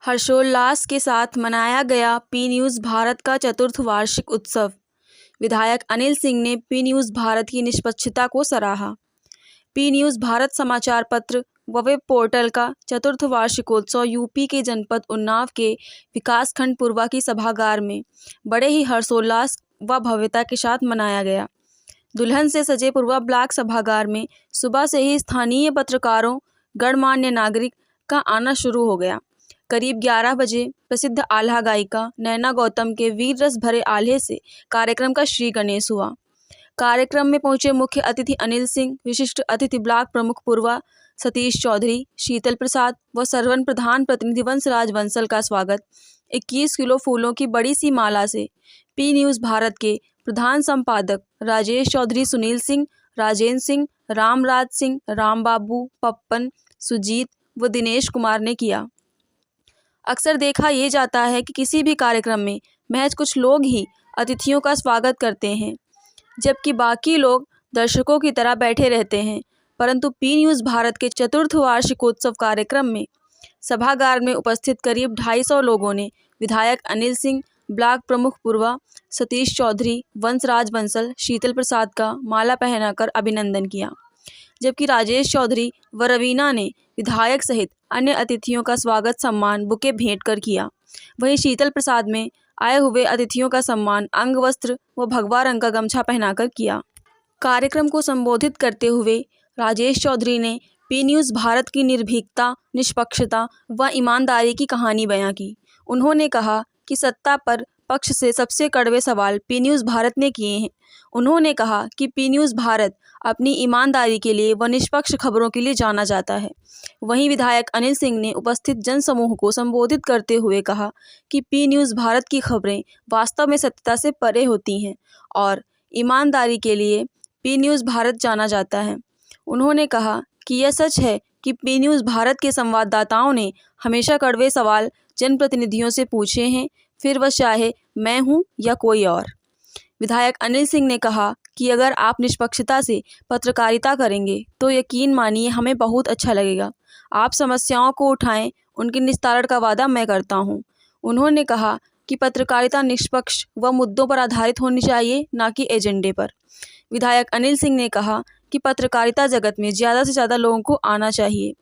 हर्षोल्लास के साथ मनाया गया पी न्यूज़ भारत का चतुर्थ वार्षिक उत्सव। विधायक अनिल सिंह ने पी न्यूज़ भारत की निष्पक्षता को सराहा। पी न्यूज़ भारत समाचार पत्र व वेब पोर्टल का चतुर्थ वार्षिकोत्सव यूपी के जनपद उन्नाव के विकासखंड पूर्वा की सभागार में बड़े ही हर्षोल्लास व भव्यता के साथ मनाया गया। दुल्हन से सजे पूर्वा ब्लॉक सभागार में सुबह से ही स्थानीय पत्रकारों, गणमान्य नागरिक का आना शुरू हो गया। करीब 11 बजे प्रसिद्ध आल्हा गायिका नैना गौतम के वीर रस भरे आल्हे से कार्यक्रम का श्री गणेश हुआ। कार्यक्रम में पहुंचे मुख्य अतिथि अनिल सिंह, विशिष्ट अतिथि ब्लॉक प्रमुख पूर्वा सतीश चौधरी, शीतल प्रसाद व सरवन प्रधान प्रतिनिधि वंशराज बंसल का स्वागत 21 किलो फूलों की बड़ी सी माला से पी न्यूज़ भारत के प्रधान संपादक राजेश चौधरी, सुनील सिंह, राजेंद्र सिंह, रामराज सिंह, राम बाबू, पप्पन, सुजीत व दिनेश कुमार ने किया। अक्सर देखा ये जाता है कि किसी भी कार्यक्रम में महज कुछ लोग ही अतिथियों का स्वागत करते हैं, जबकि बाकी लोग दर्शकों की तरह बैठे रहते हैं। परंतु पी न्यूज़ भारत के चतुर्थ वार्षिकोत्सव कार्यक्रम में सभागार में उपस्थित करीब 250 लोगों ने विधायक अनिल सिंह, ब्लॉक प्रमुख पूर्वा सतीश चौधरी, वंशराज बंसल, शीतल प्रसाद का माला पहनाकर अभिनंदन किया, जबकि राजेश चौधरी व रवीना ने विधायक सहित अन्य अतिथियों का स्वागत सम्मान बुके भेंट कर किया। वहीं शीतल प्रसाद में आए हुए अतिथियों का सम्मान अंग वस्त्र व भगवा रंग का गमछा पहनाकर किया। कार्यक्रम को संबोधित करते हुए राजेश चौधरी ने पी न्यूज़ भारत की निर्भीकता, निष्पक्षता व ईमानदारी की कहानी बयां की। उन्होंने कहा कि सत्ता पर पक्ष से सबसे कड़वे सवाल पी न्यूज़ भारत ने किए हैं। उन्होंने कहा कि पी न्यूज़ भारत अपनी ईमानदारी के लिए व निष्पक्ष खबरों के लिए जाना जाता है। वहीं विधायक अनिल सिंह ने उपस्थित जनसमूह को संबोधित करते हुए कहा कि पी न्यूज़ भारत की खबरें वास्तव में सत्यता से परे होती हैं और ईमानदारी के लिए पी न्यूज़ भारत जाना जाता है। उन्होंने कहा कि यह सच है कि पी न्यूज़ भारत के संवाददाताओं ने हमेशा कड़वे सवाल जनप्रतिनिधियों से पूछे हैं, फिर वह चाहे मैं हूं या कोई और। विधायक अनिल सिंह ने कहा कि अगर आप निष्पक्षता से पत्रकारिता करेंगे तो यकीन मानिए हमें बहुत अच्छा लगेगा। आप समस्याओं को उठाएं, उनके निस्तारण का वादा मैं करता हूं। उन्होंने कहा कि पत्रकारिता निष्पक्ष व मुद्दों पर आधारित होनी चाहिए, ना कि एजेंडे पर। विधायक अनिल सिंह ने कहा कि पत्रकारिता जगत में ज़्यादा से ज़्यादा लोगों को आना चाहिए।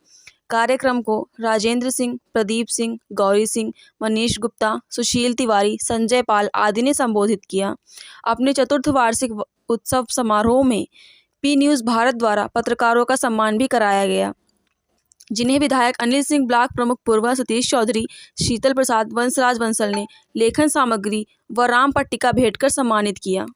कार्यक्रम को राजेंद्र सिंह, प्रदीप सिंह, गौरी सिंह, मनीष गुप्ता, सुशील तिवारी, संजय पाल आदि ने संबोधित किया। अपने चतुर्थ वार्षिक उत्सव समारोह में पी न्यूज़ भारत द्वारा पत्रकारों का सम्मान भी कराया गया, जिन्हें विधायक अनिल सिंह, ब्लॉक प्रमुख पूर्वा सतीश चौधरी, शीतल प्रसाद, वंशराज बंसल ने लेखन सामग्री व राम पट्टिका भेंट कर सम्मानित किया।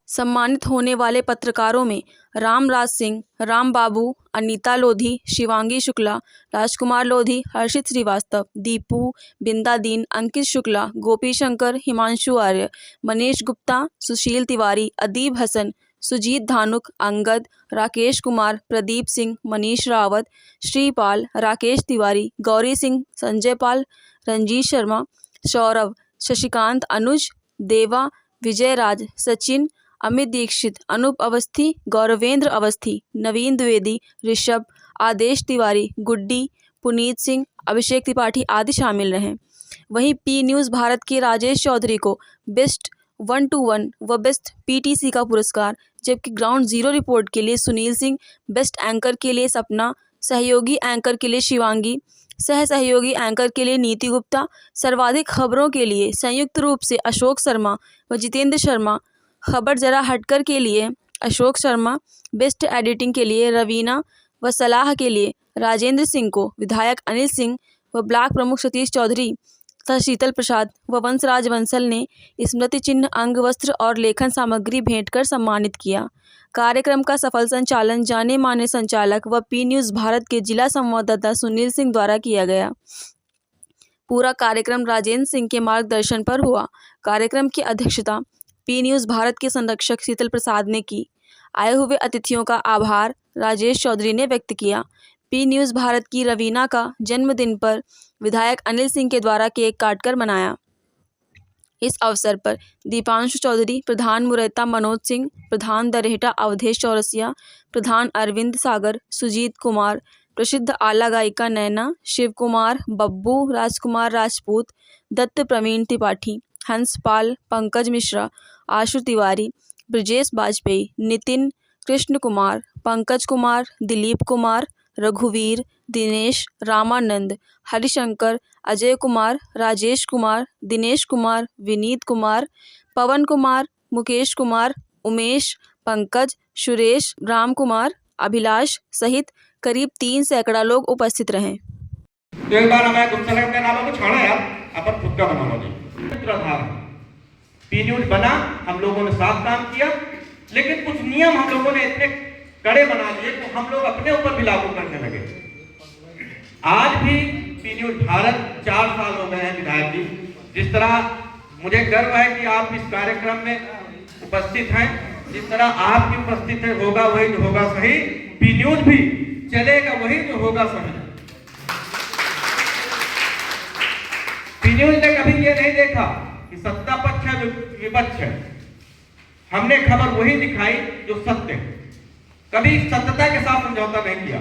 सम्मानित होने वाले पत्रकारों में रामराज सिंह, राम बाबू, अनीता लोधी, शिवांगी शुक्ला, राजकुमार लोधी, हर्षित श्रीवास्तव, दीपू, बिंदा दीन, अंकित शुक्ला, गोपी शंकर, हिमांशु आर्य, मनीष गुप्ता, सुशील तिवारी, अदीब हसन, सुजीत धानुक, अंगद, राकेश कुमार, प्रदीप सिंह, मनीष रावत, श्रीपाल, राकेश तिवारी, गौरी सिंह, संजय पाल, रंजीत शर्मा, सौरभ, शशिकांत, अनुज, देवा, विजयराज, सचिन, अमित दीक्षित, अनूप अवस्थी, गौरवेंद्र अवस्थी, नवीन द्विवेदी, ऋषभ, आदेश तिवारी, गुड्डी, पुनीत सिंह, अभिषेक त्रिपाठी आदि शामिल रहे। वहीं पी न्यूज़ भारत के राजेश चौधरी को बेस्ट 1-to-1 व बेस्ट पीटीसी का पुरस्कार, जबकि ग्राउंड जीरो रिपोर्ट के लिए सुनील सिंह, बेस्ट एंकर के लिए सपना, सहयोगी एंकर के लिए शिवांगी, सह सहयोगी एंकर के लिए नीति गुप्ता, सर्वाधिक खबरों के लिए संयुक्त रूप से अशोक शर्मा व जितेंद्र शर्मा, खबर जरा हटकर के लिए अशोक शर्मा, बेस्ट एडिटिंग के लिए रवीना व सलाह के लिए राजेंद्र सिंह को विधायक अनिल सिंह व ब्लॉक प्रमुख सतीश चौधरी तथा शीतल प्रसाद व वंशराज बंसल ने स्मृति चिन्ह, अंग वस्त्र और लेखन सामग्री भेंट कर सम्मानित किया। कार्यक्रम का सफल संचालन जाने माने संचालक व पी न्यूज़ भारत के जिला संवाददाता सुनील सिंह द्वारा किया गया। पूरा कार्यक्रम राजेंद्र सिंह के मार्गदर्शन पर हुआ। कार्यक्रम की अध्यक्षता पी न्यूज़ भारत के संरक्षक शीतल प्रसाद ने की। आए हुए अतिथियों का आभार राजेश चौधरी ने व्यक्त किया। पी न्यूज़ भारत की रवीना का जन्मदिन पर विधायक अनिल सिंह के द्वारा केक काटकर मनाया। इस अवसर पर दीपांशु चौधरी, प्रधान मुरैता मनोज सिंह, प्रधान दरहेटा अवधेश चौरसिया, प्रधान अरविंद सागर, सुजीत कुमार, प्रसिद्ध आला गायिका नैना, शिव कुमार, बब्बू, राजकुमार राजपूत, दत्त प्रवीण त्रिपाठी, हंसपाल, पंकज मिश्रा, आशु तिवारी, ब्रजेश बाजपेयी, नितिन, कृष्ण कुमार, पंकज कुमार, दिलीप कुमार, रघुवीर, दिनेश, रामानंद, हरिशंकर, अजय कुमार, राजेश कुमार, दिनेश कुमार, विनीत कुमार, पवन कुमार, मुकेश कुमार, उमेश, पंकज, सुरेश, राम कुमार, अभिलाष सहित करीब 3 सैकड़ा लोग उपस्थित रहे। तो एक बार हमें गुस्सा लगा नाम को छाड़ा यार, अपन खुद का बनाना नहीं। सूत्रधार पी न्यूज बना, हम लोगों ने साथ काम किया, लेकिन कुछ नियम हम लोगों ने इतने कड़े बना लिए तो हम लोग अपने ऊपर भी लागू करने लगे। आज भी पी न्यूज भारत 4 साल हो गए हैं विधायक जी। जिस तरह मुझे गर्व है कि आप इस कार्यक्रम में उपस्थित हैं, जिस तरह आप भी उपस्थित है, होगा वही जो होगा सही, पी न्यूज भी चलेगा वही जो होगा सही। पी न्यूज ने कभी ये नहीं देखा कि सत्ता पक्ष है विपक्ष है, हमने खबर वही दिखाई जो सत्य है। कभी सत्यता के साथ समझौता नहीं किया।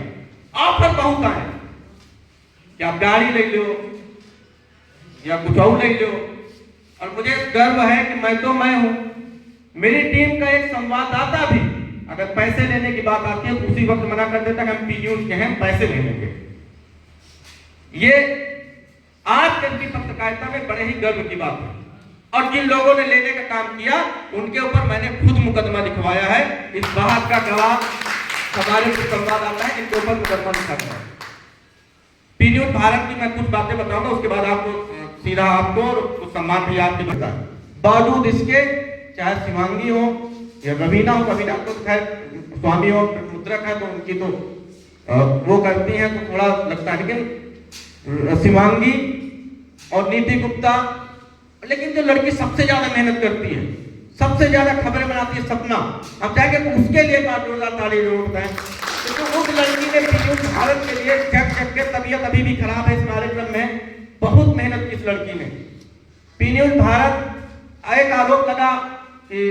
ऑफर बहुत आए कि आप गाड़ी ले लो या कुछ और ले लो, और मुझे गर्व है कि मैं हूं, मेरी टीम का एक संवाददाता भी अगर पैसे लेने की बात आती है तो उसी वक्त मना कर देता कि हम पी न्यूज के हैं, पैसे ले लेंगे। ये आज तक की पत्रकारिता में बड़े ही गर्व की बात है। और जिन लोगों ने लेने का काम किया उनके ऊपर मैंने खुद मुकदमा लिखवाया है। इस बात का गवाह हमारे जो संवाददाता है, इनके ऊपर मुकदमा लिखा गया है। पी न्यूज भारत की मैं कुछ बातें बताऊंगा, उसके बाद आपको सीधा आपको और कुछ सम्मान भी आपके बताए। बावजूद इसके चाहे शिवांगी हो या रवीना हो, रवीना तो खैर स्वामी हो, मुद्रक है तो उनकी तो वो करती हैं तो थोड़ा लगता है, लेकिन शिवांगी और नीति गुप्ता, लेकिन जो लड़की सबसे ज्यादा मेहनत करती है, सबसे ज्यादा खबरें बनाती है, सपना, हम चाहेंगे उसके लिए बात जोरदार ताली जरूर बताएं, क्योंकि उस लड़की ने पी न्यूज भारत के लिए जग के तबीयत अभी भी खराब है इस कार्यक्रम में, बहुत मेहनत की इस लड़की ने। पी न्यूज भारत एक आरोप लगा कि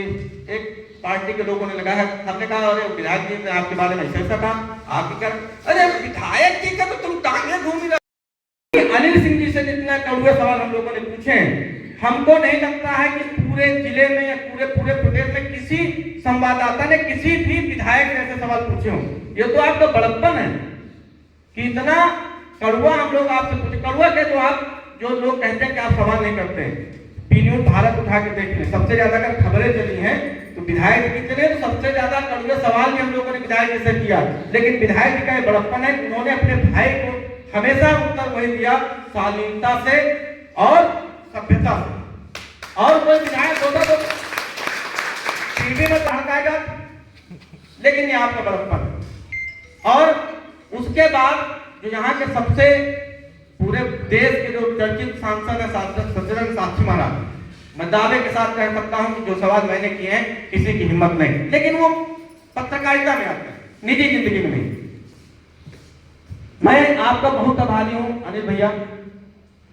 एक पार्टी के लोगों ने लगाया, हमने कहा अरे विधायक जी ने आपके बारे में ऐसा कहा, आप क्या, अरे विधायक जी का तो तुम टांगे घूम रहे। अनिल सिंह जी से जितना कड़वे सवाल हम लोगों ने पूछे, हमको नहीं लगता है कि पूरे जिले में या पूरे प्रदेश में किसी संवाददाता ने किसी भी विधायक ने ऐसे सवाल पूछे हों। ये तो आपका बड़प्पन है कि इतना कड़वा हम लोग आपसे पूछे। कड़वा के तो आप जो लोग कहते हैं कि आप सवाल नहीं करते हैं, पी न्यूज भारत उठा के देख लें, सबसे ज्यादा अगर खबरें चली हैं तो विधायक कितने, तो सबसे ज्यादा कड़वे सवाल भी हम लोगों ने विधायक जी से किया। लेकिन विधायक जी का ये बड़प्पन है, उन्होंने अपने भाई को हमेशा उत्तर वही दिया, शालीनता से और सभ्यता से। और कोई विधायक होता तो टीवी में कहलाएगा, लेकिन ये आपका बड़प्पन है। और उसके बाद जो यहाँ के सबसे पूरे देश के जो चर्चित सांसद है सज्जन साक्षी महाराज, मैं दावे के साथ कह सकता हूं कि जो सवाल मैंने किए हैं किसी की हिम्मत नहीं, लेकिन वो पत्रकारिता में आते हैं, निजी जिंदगी में नहीं। मैं आपका बहुत आभारी हूं अनिल भैया,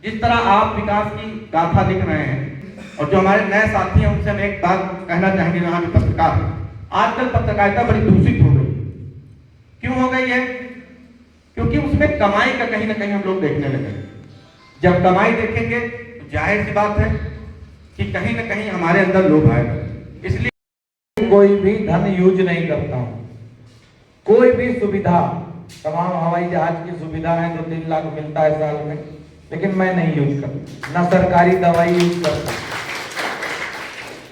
जिस तरह आप विकास की गाथा लिख रहे हैं, और जो हमारे नए साथी हैं उनसे हम एक बात कहना चाहेंगे, यहाँ के पत्रकार, आजकल पत्रकारिता बड़ी दूषित हो गई। क्यों हो गई है? क्योंकि उसमें कमाई का कहीं ना कहीं हम लोग देखने लगे। जब कमाई देखेंगे तो जाहिर सी बात है कि कहीं ना कहीं हमारे अंदर लोभ आएगा। इसलिए कोई भी धन यूज नहीं करता हूं, कोई भी सुविधा, तमाम हवाई जहाज की सुविधा है, 2-3 लाख मिलता है साल में, लेकिन मैं नहीं यूज करता, ना सरकारी दवाई यूज करता।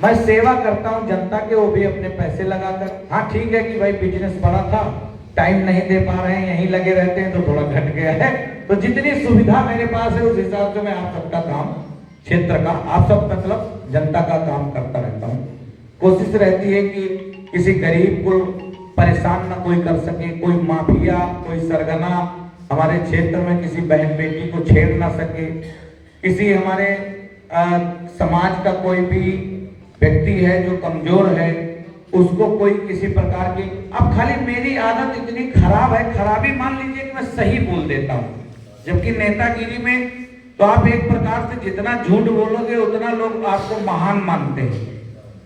मैं सेवा करता हूं जनता के, वो भी अपने पैसे लगाकर। हाँ ठीक है कि भाई बिजनेस बड़ा था, टाइम नहीं दे पा रहे हैं, यहीं लगे रहते हैं तो थोड़ा घट गया है, तो जितनी सुविधा मेरे पास है उस हिसाब से मैं आप सबका काम, क्षेत्र का, आप सब मतलब जनता का काम करता रहता हूँ। कोशिश रहती है कि किसी गरीब को परेशान ना कोई कर सके, कोई माफिया, कोई सरगना हमारे क्षेत्र में किसी बहन बेटी को छेड़ ना सके, किसी हमारे समाज का कोई भी व्यक्ति है जो कमजोर है उसको कोई किसी प्रकार की, अब खाली मेरी आदत इतनी खराब है, खराबी मान लीजिए कि मैं सही बोल देता हूँ, जबकि नेतागिरी में तो आप एक प्रकार से जितना झूठ बोलोगे उतना लोग आपको महान मानते हैं,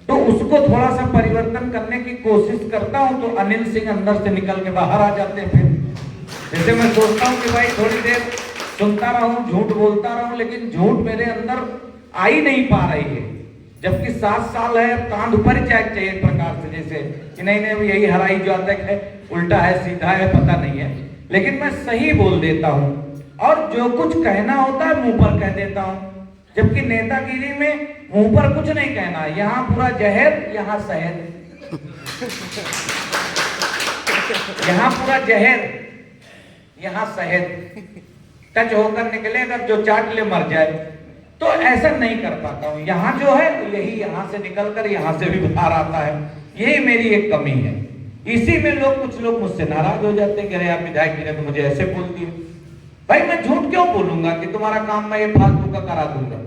तो उसको थोड़ा सा परिवर्तन करने की कोशिश करता हूं, तो अनिल सिंह अंदर से निकल के बाहर आ जाते हैं। फिर जैसे मैं सोचता हूँ कि भाई थोड़ी देर सुनता रहूं, झूठ बोलता रहूं, लेकिन झूठ मेरे अंदर आ ही नहीं पा रही है। जबकि 7 साल है, कांध ऊपर चाहिए एक प्रकार से, जैसे कि नहीं नहीं यही हराई जातक है, उल्टा है सीधा है पता नहीं है, लेकिन मैं सही बोल देता हूं और जो कुछ कहना होता है मुंह पर कह देता हूं। जबकि नेतागिरी में मुंह पर कुछ नहीं कहना, यहाँ पूरा जहर यहाँ शहर, यहाँ पूरा जहर यहाँ शहद टच होकर निकले, अगर जो चाट ले मर जाए, तो ऐसा नहीं कर पाता हूं। यहाँ जो है यही यहाँ से निकलकर यहाँ से भी बाहर आता है, यही मेरी एक कमी है। इसी में लोग कुछ लोग मुझसे नाराज हो जाते हैं कि अरे आप विधायक जी ने तो मुझे ऐसे बोल दिया। भाई मैं झूठ क्यों बोलूंगा कि तुम्हारा काम मैं ये फालतू का करा दूंगा।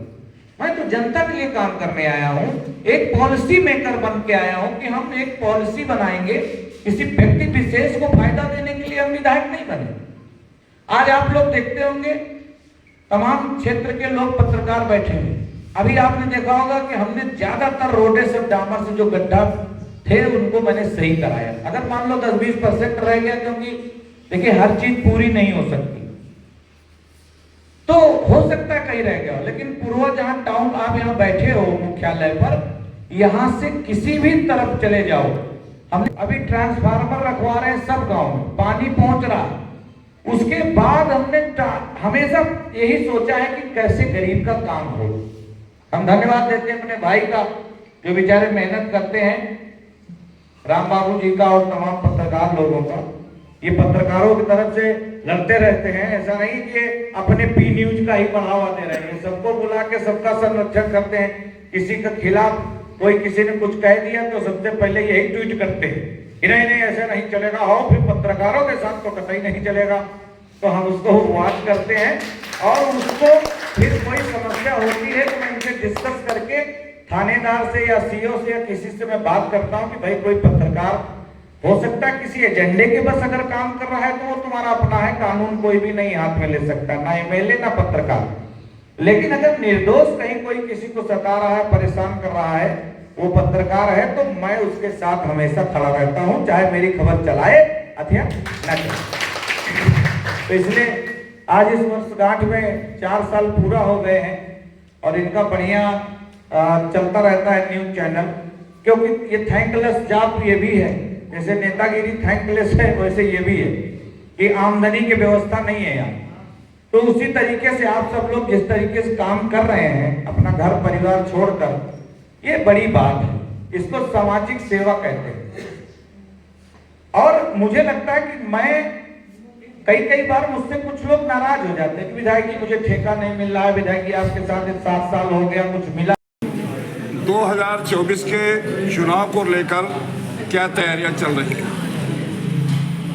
मैं तो जनता के लिए काम करने आया हूं, एक पॉलिसी मेकर बन के आया हूं कि हम एक पॉलिसी बनाएंगे, किसी व्यक्ति विशेष को फायदा देने के लिए हम विधायक नहीं बने। आज आप लोग देखते होंगे तमाम क्षेत्र के लोग पत्रकार बैठे हैं। अभी आपने देखा होगा कि हमने ज्यादातर रोडे से डामर से जो गड्ढा थे उनको मैंने सही कराया। अगर मान लो 10-20% रह गया, क्योंकि देखिए हर चीज पूरी नहीं हो सकती, तो हो सकता है कहीं रह गया, लेकिन पूर्व जहां टाउन आप यहाँ बैठे हो मुख्यालय पर, यहां से किसी भी तरफ चले जाओ, हम अभी ट्रांसफार्मर रखवा रहे हैं सब गांव में, पानी पहुंच रहा है। उसके बाद हमने हमेशा यही सोचा है कि कैसे गरीब का काम हो। हम धन्यवाद देते हैं अपने भाई का जो बेचारे मेहनत करते हैं, राम बाबू जी का और तमाम पत्रकार लोगों का। ये पत्रकारों की तरफ से लड़ते रहते हैं, ऐसा नहीं कि अपने पी न्यूज का ही बढ़ावा दे रहे हैं, सबको बुला के सबका संरक्षण करते हैं। किसी के खिलाफ कोई किसी ने कुछ कह दिया तो सबसे पहले यही ट्वीट करते हैं, नहीं नहीं ऐसा नहीं चलेगा, हो फिर पत्रकारों के साथ तो कतई नहीं चलेगा। तो हम उसको वॉच करते हैं और उसको फिर कोई समस्या होती है तो मैं उनसे डिस्कस करके थानेदार से या सीओ से या किसी से मैं बात करता हूं कि भाई कोई पत्रकार हो सकता है किसी एजेंडे के बस अगर काम कर रहा है तो वो तुम्हारा अपना है, कानून कोई भी नहीं हाथ में ले सकता, ना एमएलए ना पत्रकार। लेकिन अगर निर्दोष कहीं कोई किसी को सता रहा है, परेशान कर रहा है, वो पत्रकार है, तो मैं उसके साथ हमेशा खड़ा रहता हूं, चाहे मेरी खबर चलाए अथवा न चलाए। तो इसलिए आज इस वर्षगांठ में 4 साल पूरा हो गए हैं और इनका बढ़िया चलता रहता है न्यूज चैनल, क्योंकि ये थैंकलेस जॉब ये भी है, जैसे नेतागिरी थैंकलेस है वैसे ये भी है कि आमदनी की व्यवस्था नहीं है यहाँ। तो उसी तरीके से आप सब लोग जिस तरीके से काम कर रहे हैं अपना घर परिवार छोड़कर, ये बड़ी बात है, इसको सामाजिक सेवा कहते हैं। और मुझे लगता है कि मैं कई बार मुझसे कुछ लोग नाराज हो जाते हैं कि विधायक जी मुझे ठेका नहीं मिल रहा है, विधायक जी आपके साथ 7 साल हो गया कुछ मिला। 2024 के चुनाव को लेकर क्या तैयारियां चल रही हैं?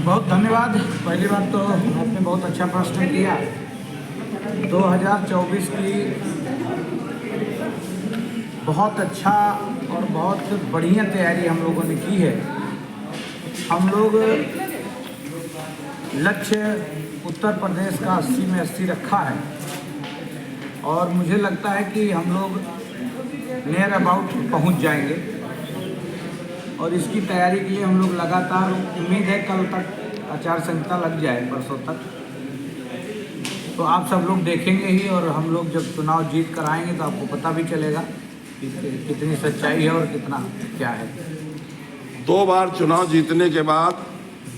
बहुत धन्यवाद। पहली बात तो आपने बहुत अच्छा प्रश्न किया। 2024 की बहुत अच्छा और बहुत बढ़िया तैयारी हम लोगों ने की है। हम लोग लक्ष्य उत्तर प्रदेश का 80 में 80 रखा है और मुझे लगता है कि हम लोग नियर अबाउट पहुंच जाएंगे और इसकी तैयारी के लिए हम लोग लगातार, उम्मीद है कल तक आचार संहिता लग जाए, परसों तक, तो आप सब लोग देखेंगे ही और हम लोग जब चुनाव जीत कर आएंगे तो आपको पता भी चलेगा कि कितनी सच्चाई है और कितना क्या है। 2 बार चुनाव जीतने के बाद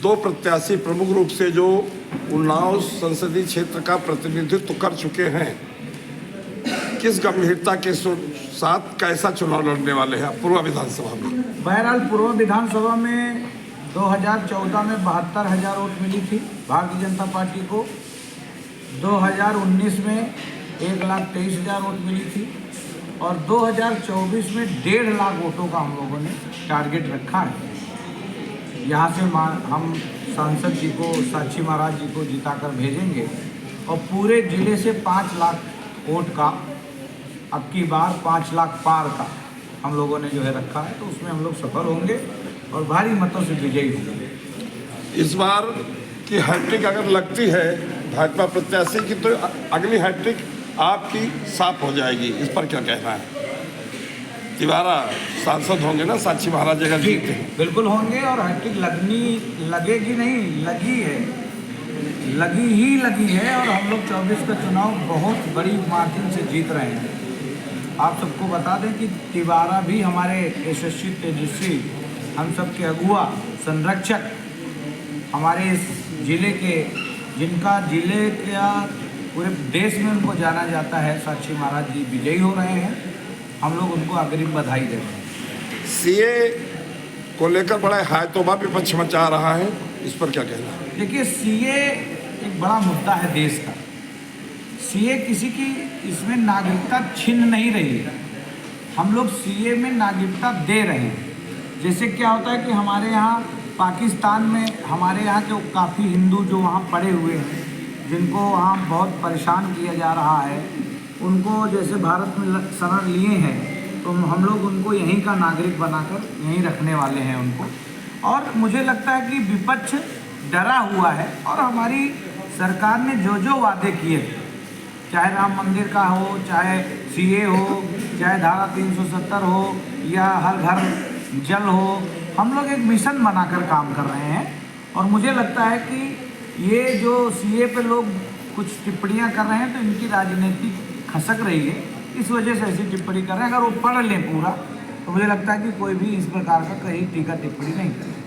2 प्रत्याशी प्रमुख रूप से जो उन्नाव संसदीय क्षेत्र का प्रतिनिधित्व कर चुके हैं, किस गंभीरता के साथ कैसा चुनाव लड़ने वाले हैं पूर्व विधानसभा में? बहरहाल पूर्व विधानसभा में 2014 में 72,000 वोट मिली थी भारतीय जनता पार्टी को। 2019 में 1,23,000 वोट मिली थी और 2024 में 1.5 लाख वोटों का हम लोगों ने टारगेट रखा है। यहाँ से हम सांसद जी को, साक्षी महाराज जी को जिताकर भेजेंगे और पूरे जिले से 5 लाख वोट का, अब की बार 5 लाख पार का हम लोगों ने जो है रखा है, तो उसमें हम लोग सफल होंगे और भारी मतों से विजयी होंगे। इस बार की हैट्रिक अगर लगती है भाजपा प्रत्याशी की, तो अगली हैट्रिक आपकी साफ हो जाएगी, इस पर क्या कहना है? तिवारा सांसद होंगे ना साक्षी महाराज अगर जीते? बिल्कुल होंगे और हैट्रिक लगेगी नहीं, लगी है। लगी है और हम लोग 24 का चुनाव बहुत बड़ी मार्जिन से जीत रहे हैं। आप सबको बता दें कि तिवारा भी हमारे यशस्वी तेजस्वी हम सबके अगुआ संरक्षक हमारे इस जिले के, जिनका जिले का पूरे देश में उनको जाना जाता है, साक्षी महाराज जी विजयी हो रहे हैं। हम लोग उनको अग्रिम बधाई दे रहे हैं। सीए को लेकर बड़ा हायतोबा विपक्ष मचा रहा है, इस पर क्या कहना है? देखिए, सीए एक बड़ा मुद्दा है देश का। सीए किसी की इसमें नागरिकता छीन नहीं रही है, हम लोग सीए में नागरिकता दे रहे हैं। जैसे क्या होता है कि हमारे यहाँ पाकिस्तान में हमारे यहाँ के काफ़ी हिंदू जो वहाँ पड़े हुए हैं, जिनको वहाँ बहुत परेशान किया जा रहा है, उनको जैसे भारत में शरण लिए हैं, तो हम लोग उनको यहीं का नागरिक बनाकर यहीं रखने वाले हैं उनको। और मुझे लगता है कि विपक्ष डरा हुआ है और हमारी सरकार ने जो जो वादे किए थे, चाहे राम मंदिर का हो, चाहे सीए हो, चाहे धारा 370 हो या हर घर जल हो, हम लोग एक मिशन बनाकर काम कर रहे हैं। और मुझे लगता है कि ये जो सीए पे लोग कुछ टिप्पणियां कर रहे हैं तो इनकी राजनीति खसक रही है, इस वजह से ऐसी टिप्पणी कर रहे हैं। अगर वो पढ़ लें पूरा तो मुझे लगता है कि कोई भी इस प्रकार का कहीं टीका टिप्पणी नहीं करे।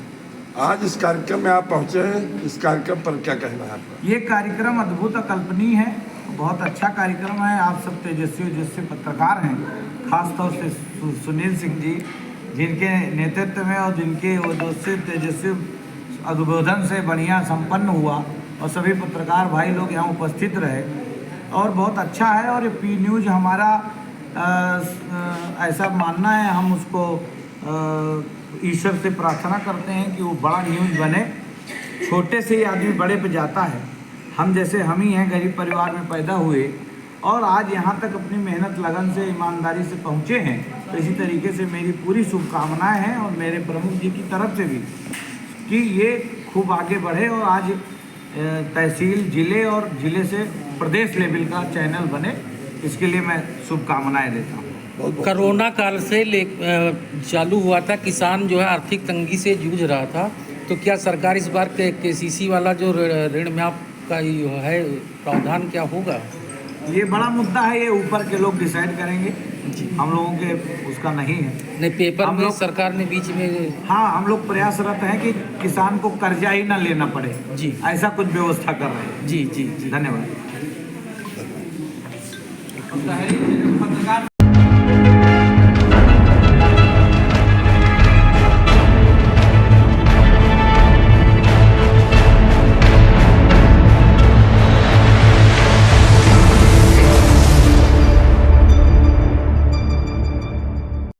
आज इस कार्यक्रम में आप पहुंचे हैं, इस कार्यक्रम पर क्या कहना है आपका? ये कार्यक्रम अद्भुत अकल्पनीय है, बहुत अच्छा कार्यक्रम है। आप सब तेजस्वी पत्रकार हैं, खासतौर से सुनील सिंह जी, जिनके नेतृत्व में और जिनके ओजस्वी तेजस्वी उद्बोधन से बढ़िया संपन्न हुआ और सभी पत्रकार भाई लोग यहाँ उपस्थित रहे और बहुत अच्छा है। और पी न्यूज़ हमारा ऐसा मानना है, हम उसको ईश्वर से प्रार्थना करते हैं कि वो बड़ा न्यूज़ बने। छोटे से ही आदमी बड़े पे जाता है, हम जैसे हम ही हैं, गरीब परिवार में पैदा हुए और आज यहाँ तक अपनी मेहनत लगन से ईमानदारी से पहुँचे हैं। तो इसी तरीके से मेरी पूरी शुभकामनाएं हैं और मेरे प्रमुख जी की तरफ से भी कि ये खूब आगे बढ़े और आज तहसील, जिले और जिले से प्रदेश लेवल का चैनल बने, इसके लिए मैं शुभकामनाएं देता हूँ। कोरोना काल से चालू हुआ था, किसान जो है आर्थिक तंगी से जूझ रहा था, तो क्या सरकार इस बार केसीसी वाला जो ऋण माफ का है प्रावधान क्या होगा? ये बड़ा मुद्दा है, ये ऊपर के लोग डिसाइड करेंगे, हम लोगों के उसका नहीं है। नहीं, पेपर में सरकार ने बीच में, हाँ, हम लोग प्रयासरत हैं कि किसान को कर्जा ही ना लेना पड़े जी, ऐसा कुछ व्यवस्था कर रहे हैं। जी जी जी, धन्यवाद।